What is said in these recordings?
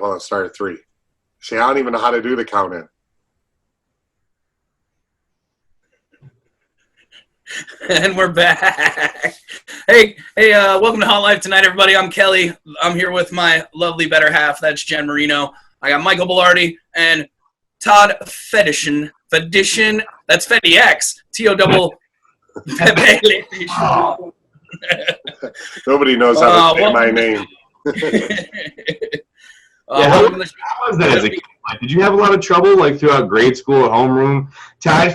Well, it started at 3. See, I don't even know how to do the count in. And we're back. Hey, welcome to Hot Life Tonight, everybody. I'm Kelley. I'm here with my lovely better half. That's Jen Marino. I got Michael Belardi and Todd Fedishin. That's Fetty X. T-O-double. Nobody knows how to say my name. How was that as a kid? Like, did you have a lot of trouble, like, throughout grade school, homeroom? I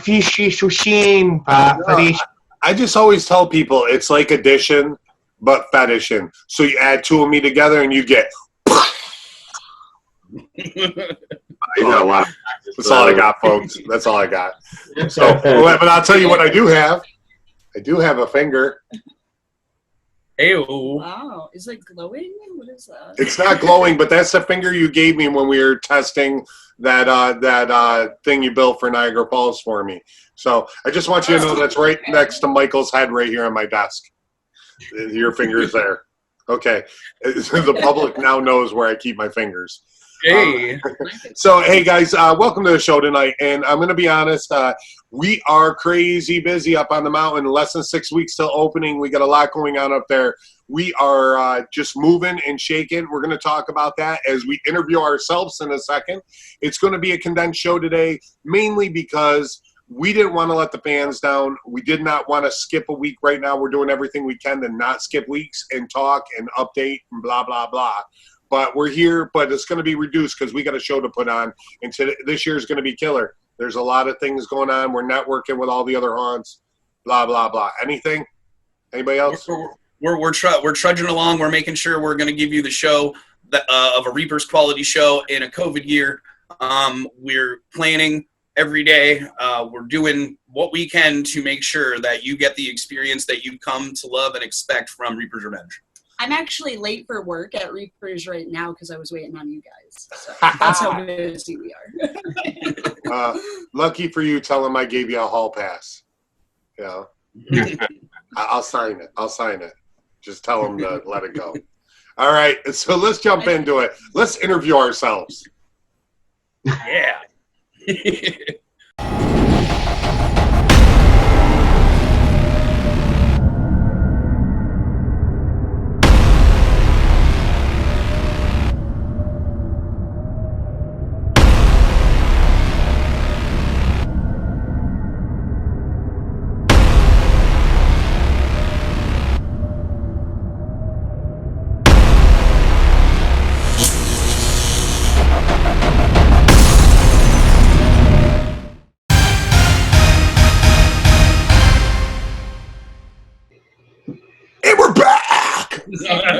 just always tell people it's like addition, but fetishing. So you add 2 of me together, and you get. You got a lot of practice. That's all I got, folks. That's all I got. So, but I'll tell you what I do have. I do have a finger. Ew. Wow. Is it glowing? What is that? It's not glowing, but that's the finger you gave me when we were testing that thing you built for Niagara Falls for me. So I just want you to know that's right next to Michael's head right here on my desk. Your finger's there. Okay. The public now knows where I keep my fingers. Hey. So, hey, guys, welcome to the show tonight. And I'm going to be honest, we are crazy busy up on the mountain. Less than 6 weeks till opening. We got a lot going on up there. We are just moving and shaking. We're going to talk about that as we interview ourselves in a second. It's going to be a condensed show today, mainly because we didn't want to let the fans down. We did not want to skip a week right now. We're doing everything we can to not skip weeks and talk and update and blah, blah, blah. But we're here, but it's going to be reduced because we got a show to put on. And this year is going to be killer. There's a lot of things going on. We're networking with all the other haunts, blah, blah, blah. Anything? Anybody else? We're trudging along. We're making sure we're going to give you the show of a Reaper's quality show in a COVID year. We're planning every day. We're doing what we can to make sure that you get the experience that you come to love and expect from Reaper's Revenge. I'm actually late for work at Reapers right now because I was waiting on you guys. So that's how busy we are. Lucky for you, tell them I gave you a hall pass. Yeah. I'll sign it. Just tell them to let it go. All right. So let's jump into it. Let's interview ourselves. Yeah.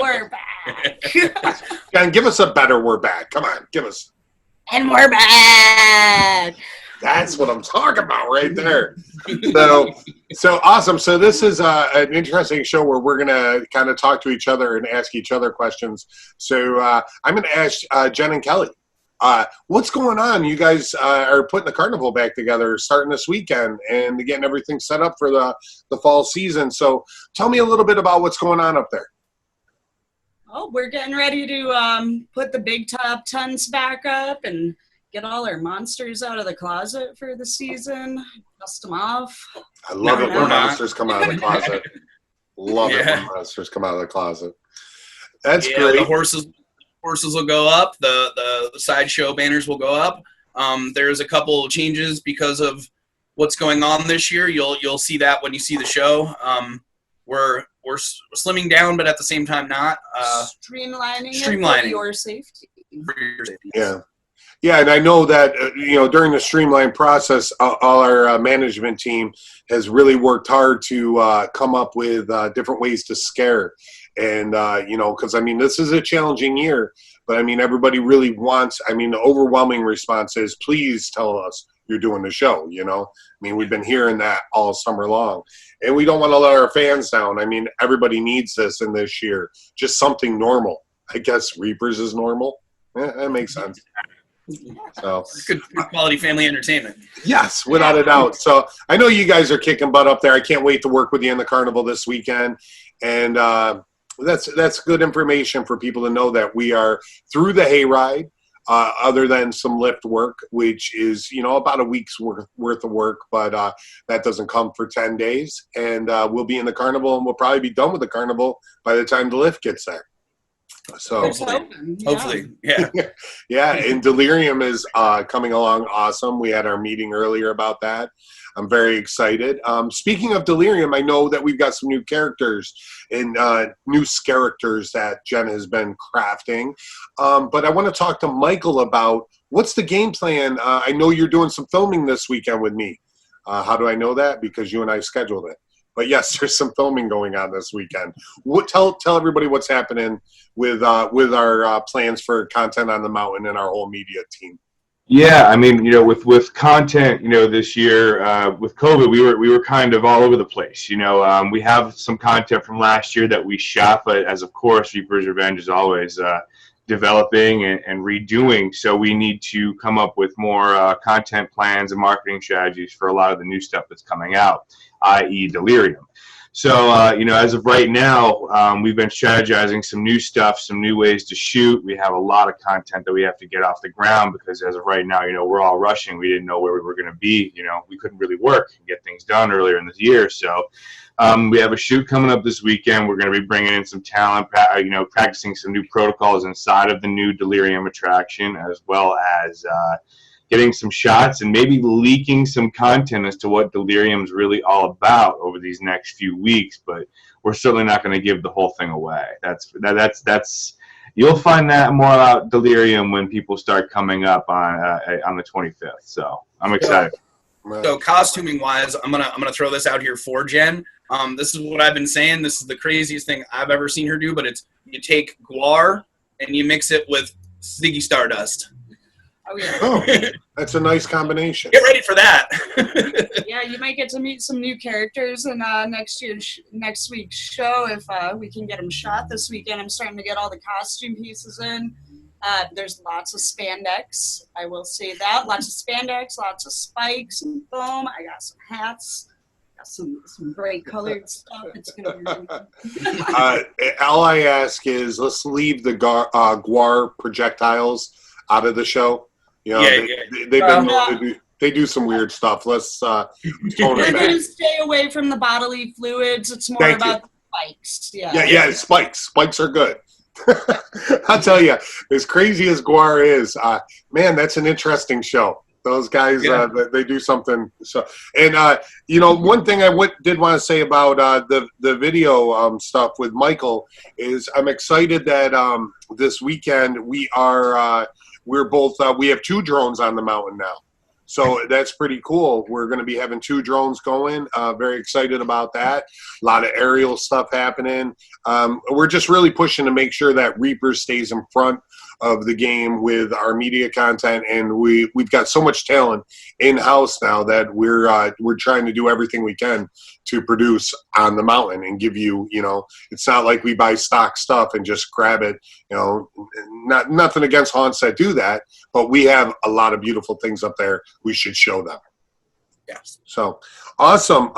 We're back. Jen, give us a better "we're back." Come on, give us. And we're back. That's what I'm talking about right there. So awesome. So this is an interesting show where we're going to kind of talk to each other and ask each other questions. So I'm going to ask Jen and Kelley, what's going on? You guys are putting the carnival back together starting this weekend and getting everything set up for the fall season. So tell me a little bit about what's going on up there. Oh, we're getting ready to put the big top tons back up and get all our monsters out of the closet for the season, dust them off. I love it when monsters come out of the closet. Love it when monsters come out of the closet. That's great. The horses will go up. The sideshow banners will go up. There's a couple of changes because of what's going on this year. You'll see that when you see the show. We're slimming down, but at the same time not. Streamlining it for your safety. Yeah, and I know that during the streamline process, all our management team has really worked hard to come up with different ways to scare. And because this is a challenging year, but everybody really wants. The overwhelming response is, please tell us you're doing the show. We've been hearing that all summer long, and we don't want to let our fans down. Everybody needs this in this year, just something normal. I guess Reapers is normal. That makes sense. So good quality family entertainment. Yes, without a doubt. So I know you guys are kicking butt up there. I can't wait to work with you in the carnival this weekend. And that's good information for people to know that we are through the hayride. other than some lift work, which is, about a week's worth of work, but that doesn't come for 10 days. And we'll be in the carnival, and we'll probably be done with the carnival by the time the lift gets there. So hopefully, yeah. Yeah, and Delirium is coming along awesome. We had our meeting earlier about that. I'm very excited. Speaking of Delirium, I know that we've got some new characters and new characters that Jen has been crafting. But I want to talk to Michael about what's the game plan. I know you're doing some filming this weekend with me. How do I know that? Because you and I scheduled it. But yes, there's some filming going on this weekend. Tell everybody what's happening with our plans for content on the mountain and our whole media team. Yeah, I mean, with content, this year with COVID, we were kind of all over the place. We have some content from last year that we shot, but as of course, Reaper's Revenge is always developing and redoing. So we need to come up with more content plans and marketing strategies for a lot of the new stuff that's coming out, i.e. Delirium. So, as of right now, we've been strategizing some new stuff, some new ways to shoot. We have a lot of content that we have to get off the ground because as of right now, we're all rushing. We didn't know where we were going to be. We couldn't really work and get things done earlier in the year. So we have a shoot coming up this weekend. We're going to be bringing in some talent, practicing some new protocols inside of the new Delirium attraction, as well as getting some shots and maybe leaking some content as to what Delirium's really all about over these next few weeks. But we're certainly not going to give the whole thing away. That's you'll find that more about Delirium when people start coming up on the 25th. So I'm excited. So costuming wise, I'm gonna throw this out here for Jen. This is what I've been saying. This is the craziest thing I've ever seen her do. But it's you take guar and you mix it with Ziggy Stardust. Oh, yeah. Oh, that's a nice combination. Get ready for that. Yeah, you might get to meet some new characters in next week's show if we can get them shot this weekend. I'm starting to get all the costume pieces in. There's lots of spandex. I will say that. Lots of spandex, lots of spikes and foam. I got some hats. Got some bright colored stuff. It's going to be really good. All I ask is let's leave the guar projectiles out of the show. They do some weird stuff. Let's tone it We're back. going to stay away from the bodily fluids. It's more about the spikes. Yeah, spikes. Spikes are good. I'll tell you, as crazy as guar is, man, that's an interesting show. Those guys, they do something. So, and one thing I did want to say about the video stuff with Michael is I'm excited that this weekend we have 2 drones on the mountain now. So that's pretty cool. We're going to be having 2 drones going. Very excited about that. A lot of aerial stuff happening. We're just really pushing to make sure that Reaper stays in front of the game with our media content, and we've got so much talent in-house now that we're trying to do everything we can to produce on the mountain and give you, it's not like we buy stock stuff and just grab it, nothing against haunts that do that, but we have a lot of beautiful things up there. We should show them. Yes. So awesome.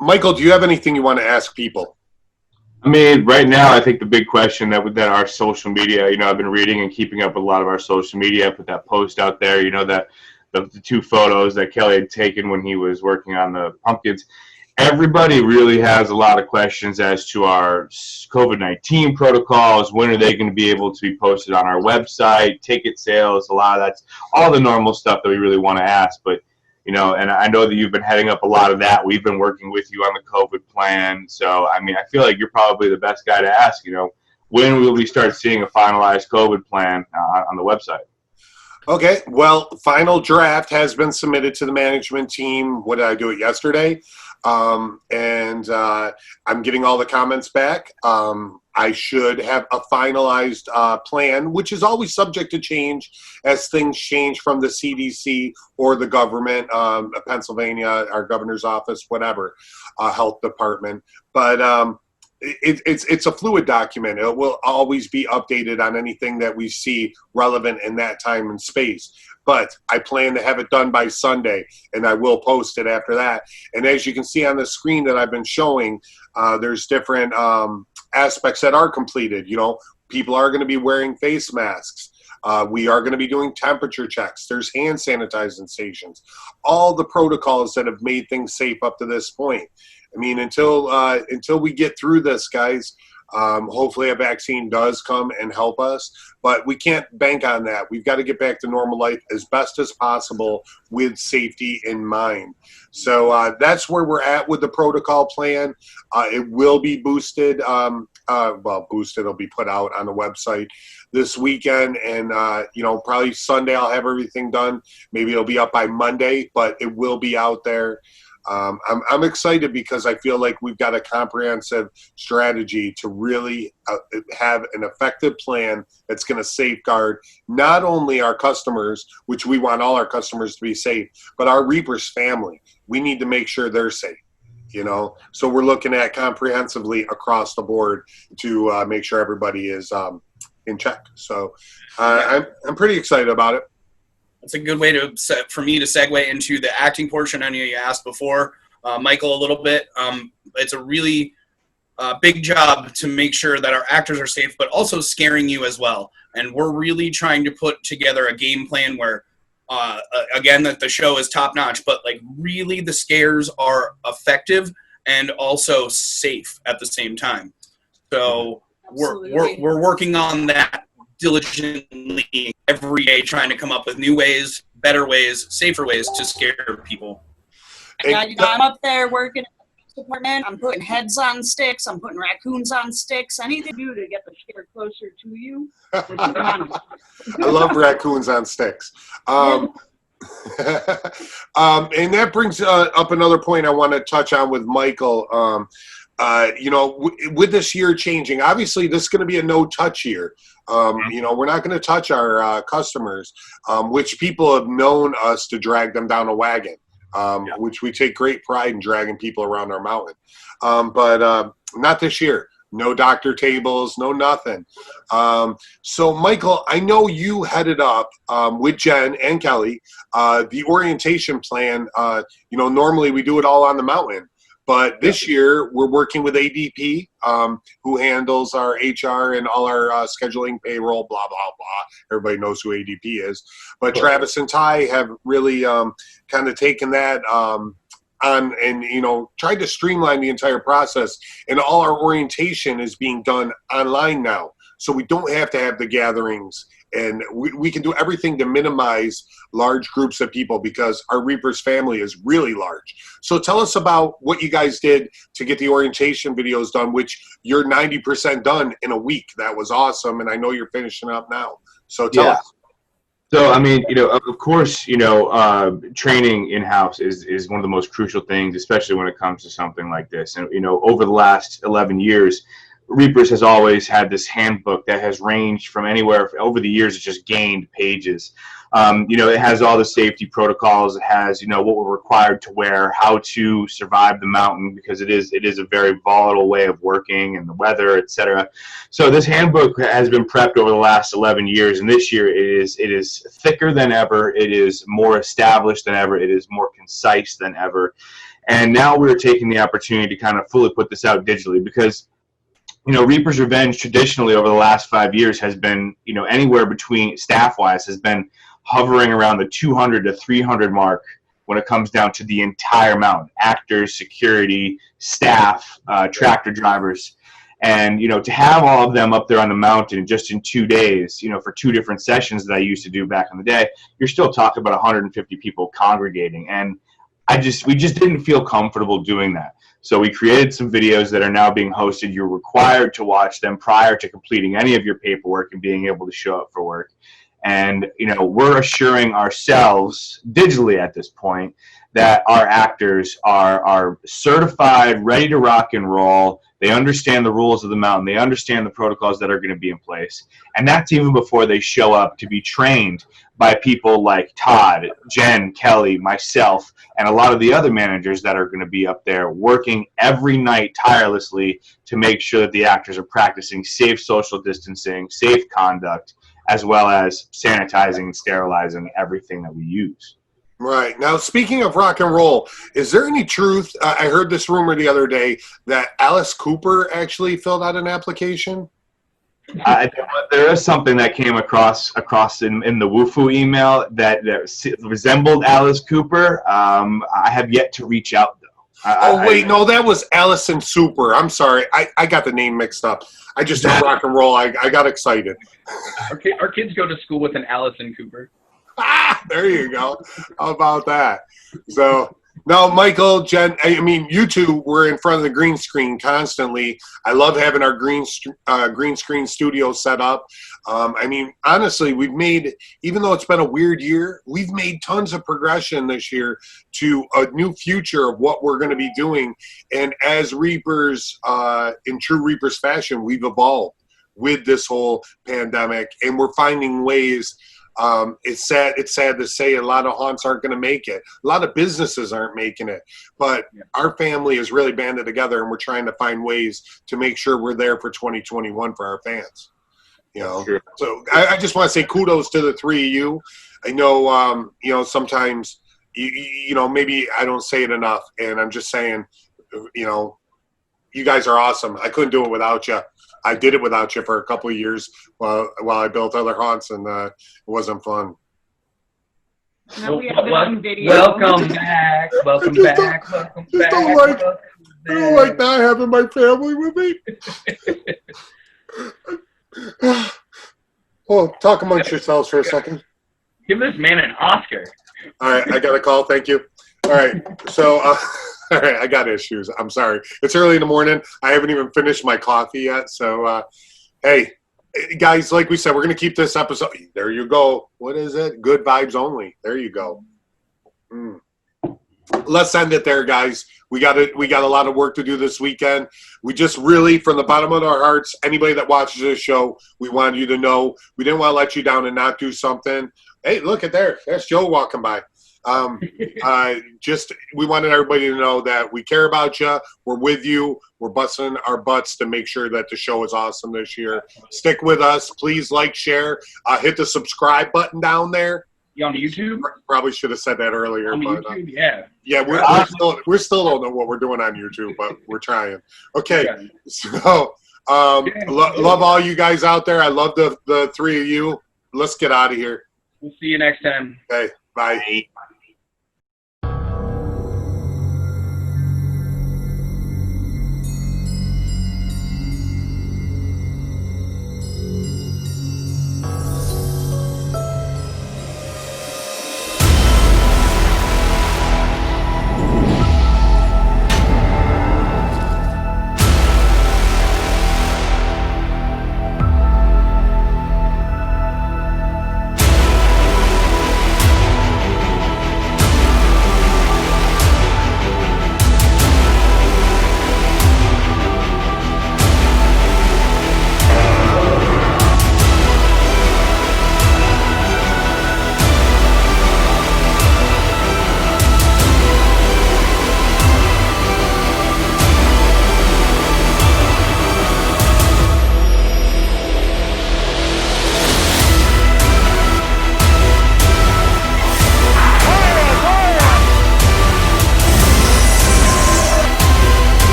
Michael, do you have anything you want to ask people? I mean, right now, I think the big question that our social media, I've been reading and keeping up with a lot of our social media. I put that post out there, that the 2 photos that Kelley had taken when he was working on the pumpkins. Everybody really has a lot of questions as to our COVID-19 protocols. When are they going to be able to be posted on our website? Ticket sales, a lot of that's all the normal stuff that we really want to ask. But, and I know that you've been heading up a lot of that. We've been working with you on the COVID plan. So, I mean, I feel like you're probably the best guy to ask, when will we start seeing a finalized COVID plan on the website? Okay, well, final draft has been submitted to the management team. What did I do it yesterday? And I'm getting all the comments back. I should have a finalized plan, which is always subject to change as things change from the CDC or the government, Pennsylvania, our governor's office, whatever, health department. But it's a fluid document. It will always be updated on anything that we see relevant in that time and space. But I plan to have it done by Sunday, and I will post it after that. And as you can see on the screen that I've been showing, there's different aspects that are completed. People are going to be wearing face masks. We are going to be doing temperature checks. There's hand sanitizing stations. All the protocols that have made things safe up to this point. I mean, until we get through this, guys, hopefully a vaccine does come and help us, but we can't bank on that. We've got to get back to normal life as best as possible with safety in mind. So that's where we're at with the protocol plan. It will be boosted. Boosted will be put out on the website this weekend, and probably Sunday I'll have everything done. Maybe it'll be up by Monday, but it will be out there. I'm excited because I feel like we've got a comprehensive strategy to really have an effective plan that's going to safeguard not only our customers, which we want all our customers to be safe, but our Reapers family. We need to make sure they're safe, So we're looking at comprehensively across the board to make sure everybody is in check. So I'm pretty excited about it. That's a good way for me to segue into the acting portion. I know you asked before, Michael, a little bit. It's a really big job to make sure that our actors are safe, but also scaring you as well. And we're really trying to put together a game plan where, again, that the show is top notch, but like really the scares are effective and also safe at the same time. So we're working on that diligently every day, trying to come up with new ways, better ways, safer ways to scare people. I'm up there working in the department. I'm putting heads on sticks. I'm putting raccoons on sticks. Anything to do to get the scare closer to you. I love raccoons on sticks. And that brings up another point I want to touch on with Michael. With this year changing, obviously this is going to be a no-touch year. We're not going to touch our customers, which people have known us to drag them down a wagon, which we take great pride in dragging people around our mountain. But not this year. No doctor tables, no nothing. So, Michael, I know you headed up with Jen and Kelley the orientation plan. Normally we do it all on the mountain. But this year, we're working with ADP, who handles our HR and all our scheduling, payroll, blah, blah, blah. Everybody knows who ADP is. But Travis and Ty have really kind of taken that on and, tried to streamline the entire process. And all our orientation is being done online now. So we don't have to have the gatherings. And we can do everything to minimize large groups of people because our Reapers family is really large. So tell us about what you guys did to get the orientation videos done, which you're 90% done in a week. That was awesome. And I know you're finishing up now. So tell us. So, I mean, of course, training in-house is one of the most crucial things, especially when it comes to something like this. And, over the last 11 years, Reapers has always had this handbook that has ranged from anywhere over the years. It's just gained pages. It has all the safety protocols. It has, what we're required to wear, how to survive the mountain, because it is a very volatile way of working, and the weather, etc. So this handbook has been prepped over the last 11 years, and this year it is thicker than ever. It is more established than ever. It is more concise than ever. And now we're taking the opportunity to kind of fully put this out digitally because Reaper's Revenge traditionally over the last 5 years has been, anywhere between staff-wise has been hovering around the 200 to 300 mark when it comes down to the entire mountain, actors, security, staff, tractor drivers. And, to have all of them up there on the mountain just in 2 days, for 2 different sessions that I used to do back in the day, you're still talking about 150 people congregating. And we just didn't feel comfortable doing that. So we created some videos that are now being hosted. You're required to watch them prior to completing any of your paperwork and being able to show up for work. And, we're assuring ourselves digitally at this point that our actors are certified, ready to rock and roll. They understand the rules of the mountain. They understand the protocols that are going to be in place. And that's even before they show up to be trained by people like Todd, Jen, Kelley, myself, and a lot of the other managers that are going to be up there working every night tirelessly to make sure that the actors are practicing safe social distancing, safe conduct, as well as sanitizing and sterilizing everything that we use. Right. Now, speaking of rock and roll, is there any truth? I heard this rumor the other day that Alice Cooper actually filled out an application. There is something that came across in the Wufu email that resembled Alice Cooper. I have yet to reach out though. No, that was Allison Super. I'm sorry, I got the name mixed up. I just did rock and roll. I got excited. Our kids go to school with an Allison Cooper. There you go. How about that? So. No, Michael, Jen, I mean, you two were in front of the green screen constantly. I love having our green screen studio set up. I mean, honestly, we've made, even though it's been a weird year, we've made tons of progression this year to a new future of what we're going to be doing. And as Reapers, in true Reapers fashion, we've evolved with this whole pandemic, and we're finding ways. It's sad to say a lot of haunts aren't going to make it. A lot of businesses aren't making it. But our family is really banded together, and we're trying to find ways to make sure we're there for 2021 for our fans. You know, Sure. So I just want to say kudos to the three of you. I know, you know, sometimes, you know, maybe I don't say it enough, and I'm just saying, you know, you guys are awesome. I couldn't do it without you. I did it without you for a couple of years while I built other haunts, and it wasn't fun. No, we have it on video. Welcome back. Welcome back. Welcome back. I don't like not having my family with me. Oh, talk amongst yourselves for a second. Give this man an Oscar. All right, I got a call. Thank you. All right, so all right, I got issues. I'm sorry. It's early in the morning. I haven't even finished my coffee yet. So, hey, guys, like we said, we're going to keep this episode. There you go. What is it? Good vibes only. There you go. Let's end it there, guys. We got a lot of work to do this weekend. We just really, from the bottom of our hearts, anybody that watches this show, we wanted you to know we didn't want to let you down and not do something. Hey, look at there. That's Joe walking by. We wanted everybody to know that we care about you. We're with you. We're busting our butts to make sure that the show is awesome this year. Stick with us. Please like, share, hit the subscribe button down there. You on YouTube? Probably should have said that earlier. On But, YouTube, yeah. Yeah, we still don't know what we're doing on YouTube, but we're trying. Okay, so love all you guys out there. I love the three of you. Let's get out of here. We'll see you next time. Okay, bye.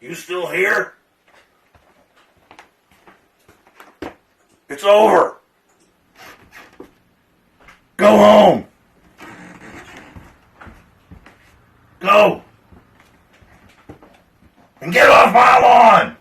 You still here? It's over. Go home. Go. And get off my lawn.